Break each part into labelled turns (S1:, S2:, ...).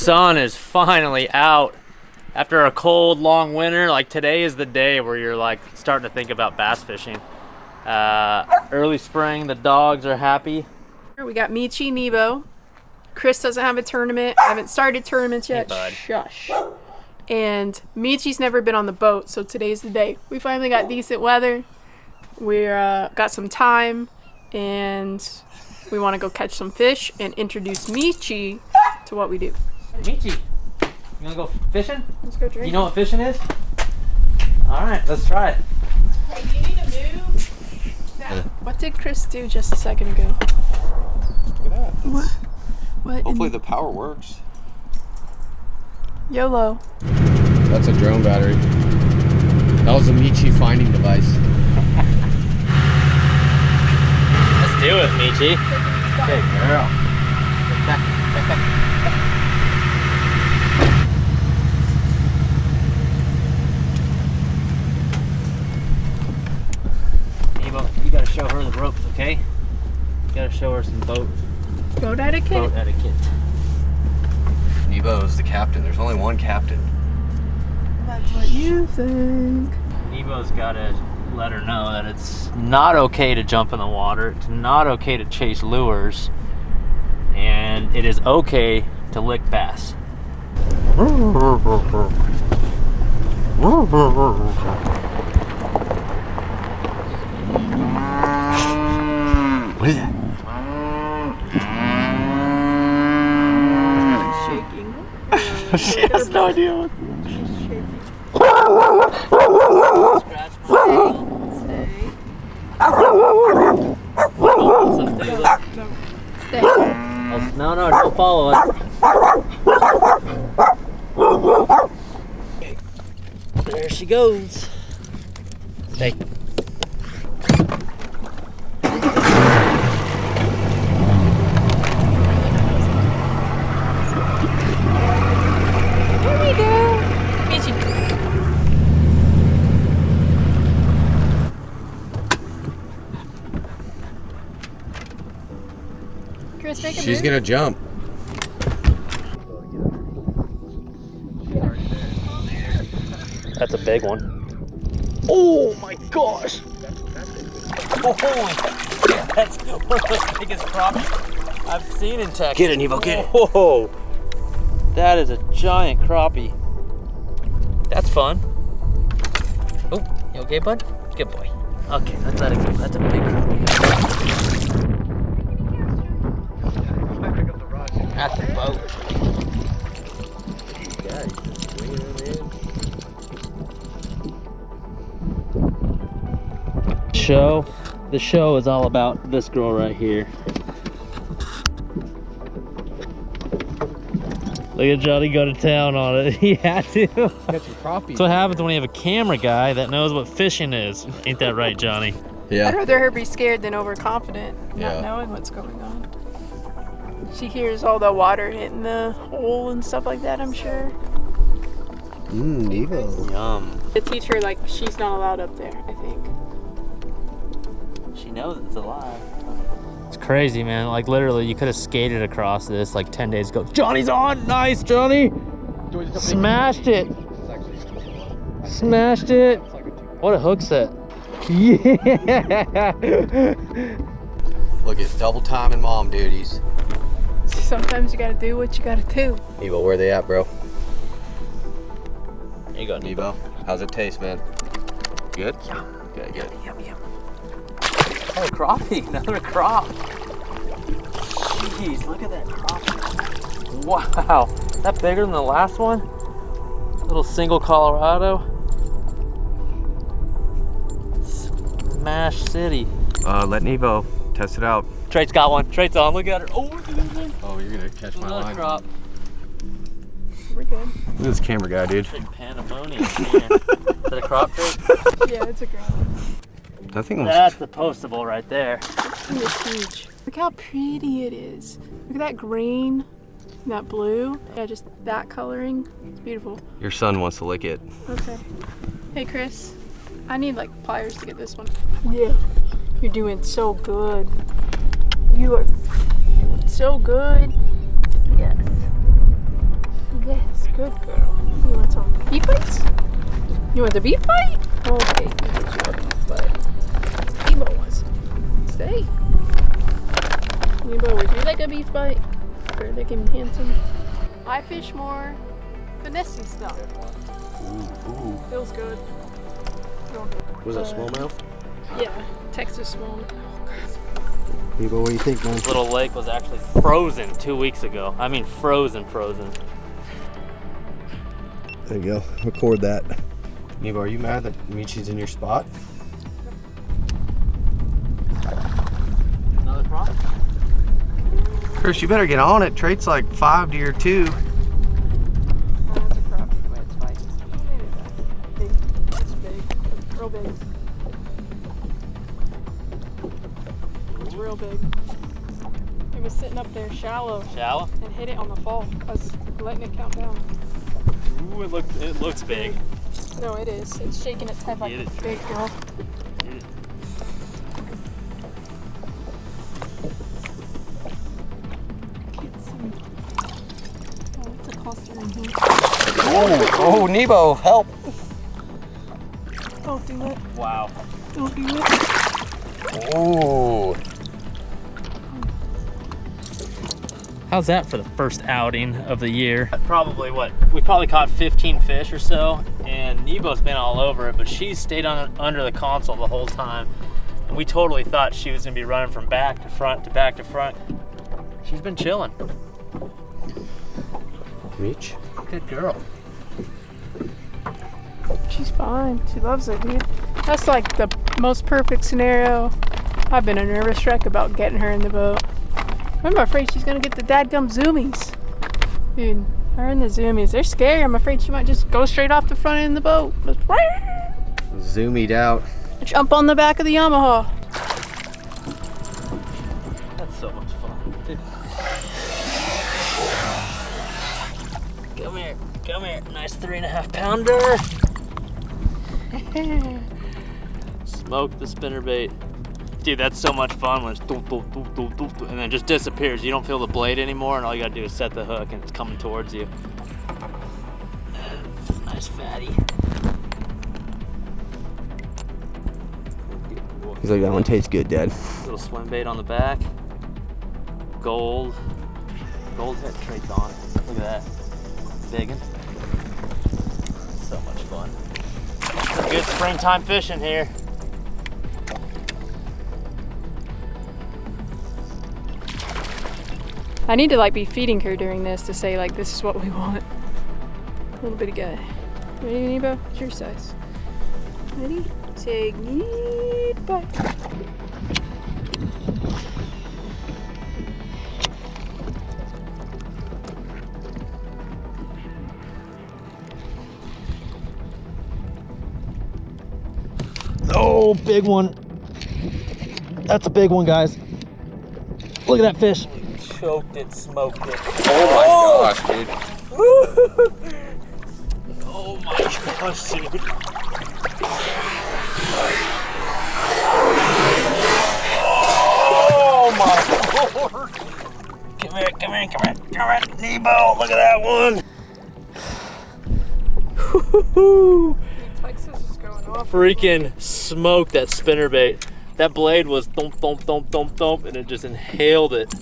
S1: sun is finally out. After a cold, long winter, like today is the day where you're like starting to think about bass fishing. Early spring, the dogs are happy.
S2: We got Micci, Nebo. Chris doesn't have a tournament. I haven't started tournaments yet.
S1: Hey, bud.
S2: Shush. And Mici's never been on the boat, so today's the day. We finally got decent weather. We got some time, and we want to go catch some fish and introduce Micci to what we do.
S1: Micci, you wanna go fishing?
S2: Let's go drink.
S1: You know what fishing is? All right, let's try it.
S2: Hey, do you need to move? Now, what did Chris do just a second ago?
S3: Look at that.
S2: What?
S3: Hopefully the power works.
S2: YOLO.
S3: That's a drone battery. That was a Micci finding device.
S1: Let's do it, Micci. Good girl. Nebo, you gotta show her the ropes, okay? You gotta show her some boat
S2: Boat etiquette.
S3: Nebo is the captain. There's only one captain.
S2: That's what you think.
S1: Nebo's gotta let her know that it's not okay to jump in the water, it's not okay to chase lures, and it is okay to lick bass. What is that? She has no idea what.
S2: She's shaking.
S1: Scratch my
S2: Stay. Stay.
S1: No, don't follow us. There she goes. Stay.
S2: Chris, make a
S3: She's
S2: move.
S3: gonna jump.
S1: That's a big one. Oh my gosh! Oh, that's one of the biggest crappie I've seen in Texas.
S3: Get it, Nebo, get it.
S1: Whoa! That is a giant crappie. That's fun. Oh, you okay, bud? Good boy. Okay, let's let it go. That's a big crappie. That's a boat. The show is all about this girl right here. Look at Johnny go to town on it. He had to.
S3: Catching crappie.
S1: That's what happens when you have a camera guy that knows what fishing is. Ain't that right, Johnny?
S2: I'd
S3: Yeah.
S2: rather her be scared than overconfident,
S3: Yeah.
S2: not knowing what's going on. She hears all the water hitting the hole and stuff like that, I'm sure.
S3: Nebo.
S1: Yum.
S2: To teach her, like, she's not allowed up there, I think.
S1: She knows it's alive. It's crazy, man. Like, literally, you could have skated across this like 10 days ago. Johnny's on! Nice, Johnny! Smashed it! Smashed it! What a hook set. Yeah!
S3: Look at double time and mom duties.
S2: Sometimes you gotta do what you gotta do.
S3: Nebo, where they at, bro?
S1: There you go,
S3: Nebo, how's it taste, man? Good?
S1: Yum.
S3: Good, good.
S1: Yum, yum. Oh, crappie, another crop. Jeez, look at that crappie. Wow, is that bigger than the last one? Little single Colorado. Smash City.
S3: Let Nebo test it out.
S1: Trait's got one. Trait's on. Look at her. Oh, look at this.
S3: Oh, you're gonna catch my
S1: Another
S3: line.
S1: crop.
S2: We're good.
S3: Look at this camera guy, dude.
S1: Big pandemonium here. Is that a crop, Trait?
S2: Yeah, it's a girl.
S3: That thing was...
S1: That's the postable right there.
S2: It's huge. Look how pretty it is. Look at that green and that blue. Yeah, just that coloring. It's beautiful.
S3: Your son wants to lick it.
S2: Okay. Hey, Chris. I need like pliers to get this one. Yeah. You're doing so good. You are so good. Yes. Yes, good girl. You want some beef bites? You want the beef bite? Okay, you get your beef bite. Nebo wants it. Stay. Nebo, would you like a beef bite? For looking handsome. I fish more finessey stuff.
S3: Ooh.
S2: Feels good.
S3: Was that smallmouth?
S2: Yeah, Texas smallmouth.
S3: Nebo, what do you think, man?
S1: This little lake was actually frozen 2 weeks ago. I mean frozen.
S3: There you go. Record that. Nebo, are you mad that Micci's in your spot?
S1: Another problem?
S3: Chris, you better get on it. Trait's like 5 to your 2.
S2: That's a crappie, but it's fine. Oh, maybe that's big. It's big. Real big. It's real big. It was sitting up there shallow
S1: Shallow?
S2: and hit it on the fall. I was letting it count down.
S1: Ooh, it looks big.
S2: No, it is. It's shaking its head like
S1: Get
S2: a
S1: it.
S2: big girl. Can't see. Oh, it's a cluster in here.
S3: Oh, Nebo, help!
S2: Don't do it.
S1: Wow.
S2: Don't do it.
S3: Oh.
S1: How's that for the first outing of the year? We probably caught 15 fish or so, and Nebo's been all over it, but she's stayed under the console the whole time. And we totally thought she was gonna be running from back to front to back to front. She's been chilling.
S3: Reach.
S1: Good girl.
S2: She's fine. She loves it, dude. That's like the most perfect scenario. I've been a nervous wreck about getting her in the boat. I'm afraid she's gonna get the dadgum zoomies. Dude, her and the zoomies, they're scary. I'm afraid she might just go straight off the front end of the boat. Just
S3: Zoomied out.
S2: jump on the back of the Yamaha.
S1: That's so much fun. Dude. Come here. Nice 3.5 pounder. Smoke the spinnerbait. Dude, that's so much fun when it's doop, doop, doop, doop, doop, doop, and then it just disappears. You don't feel the blade anymore, and all you gotta do is set the hook and it's coming towards you. Nice fatty.
S3: He's like, that one tastes good, Dad.
S1: Little swim bait on the back. Gold head traits on it. Look at that. Big one. So much fun. Good springtime fishing here.
S2: I need to like be feeding her during this to say like this is what we want. Little bitty guy. Ready, Nebo? It's your size. Ready? Say goodbye.
S1: Oh, big one. That's a big one, guys. Look at that fish. Choked it, smoked it.
S3: Oh my gosh, dude.
S1: Oh my gosh, dude. Oh my lord. Come here. Nebo, look at that one.
S2: Texas is going off.
S1: Freaking smoked that spinnerbait. That blade was thump, thump, thump, thump, thump, and it just inhaled it.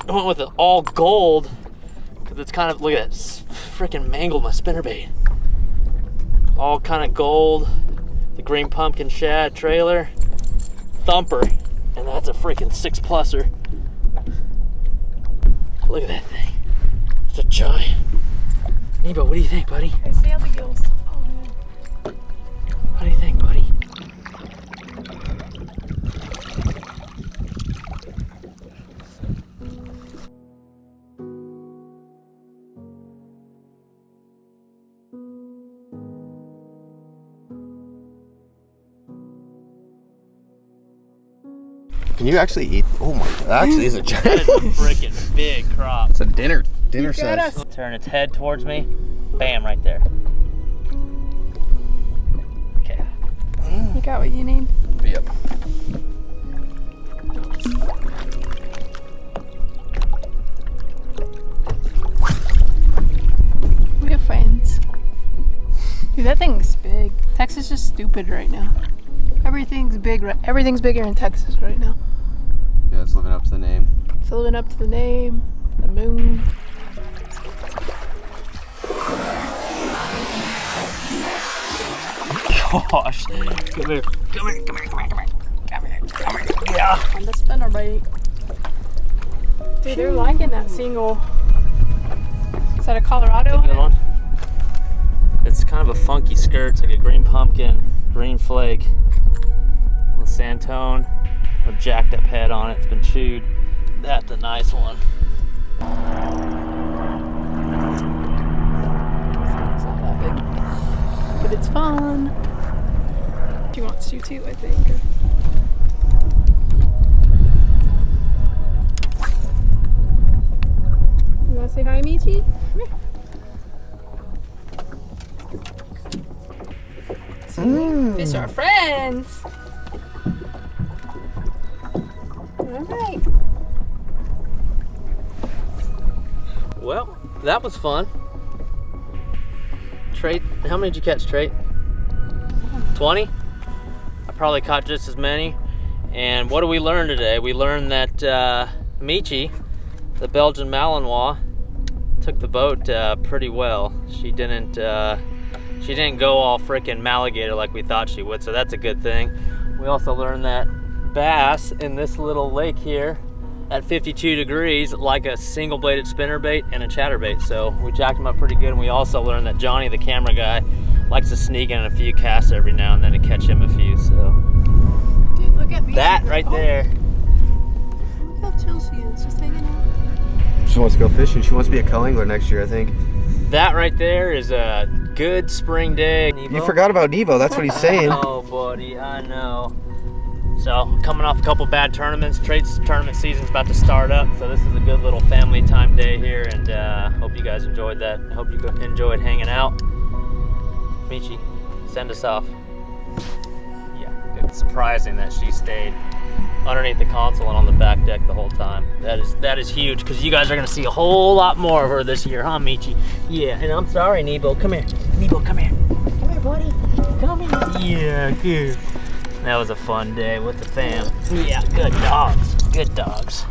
S1: I went with it all gold, because it's kind of, look at that, freaking mangled my spinnerbait. All kind of gold, the green pumpkin shad trailer, thumper, and that's a freaking 6-pluser. Look at that thing. It's a giant. Nebo, what do you think, buddy?
S2: I see all the gills. Oh man.
S1: What do you think, buddy?
S3: Can you actually eat? Oh my god, that actually is a
S1: That
S3: giant.
S1: is a freaking big crop.
S3: It's a dinner
S2: got
S3: size.
S2: us.
S1: Turn its head towards me. Bam, right there. Okay.
S2: You got what you need?
S3: Yep.
S2: stupid right now. Everything's big. Everything's bigger in Texas right now.
S3: Yeah, it's living up to the name.
S2: It's living up to the name. The moon.
S1: Gosh. Come here. Come here. Come here. Come here. Come here. Come here. Come here. Yeah.
S2: On the spinnerbait. Dude, they're liking that single. Is that a Colorado
S1: Good one. It's kind of a funky skirt. It's like a green pumpkin, green flake, little Santone, a jacked up head on it. It's been chewed. That's a nice one.
S2: It's not that big, but it's fun. She wants to too, I think. You want to say hi, Micci? Come here. Fish are friends. All right.
S1: Well, that was fun. Trait, how many did you catch, Trait? 20? I probably caught just as many. And what did we learn today? We learned that Micci, the Belgian Malinois, took the boat pretty well. She didn't go all frickin' Maligator like we thought she would, so that's a good thing. We also learned that bass in this little lake here at 52 degrees like a single-bladed spinnerbait and a chatterbait, so we jacked them up pretty good. And we also learned that Johnny, the camera guy, likes to sneak in a few casts every now and then to catch him a few, so.
S2: Dude, look at me.
S1: That right there.
S2: Look how chill she is, just hanging out.
S3: She wants to go fishing. She wants to be a co-angler next year, I think.
S1: That right there is a good spring day.
S3: You forgot about Nebo. That's what he's saying.
S1: Oh, buddy, I know. So, coming off a couple bad tournaments, Trait's tournament season's about to start up, so this is a good little family time day here, and hope you guys enjoyed that. Hope you enjoyed hanging out. Micci, send us off. Yeah, it's surprising that she stayed underneath the console and on the back deck the whole time. That is huge, because you guys are going to see a whole lot more of her this year, huh, Micci? Yeah, and I'm sorry, Nebo. Come here. Nebo, come here. Come here, buddy. Come here. Yeah, good. That was a fun day with the fam. Yeah, good dogs. Good dogs.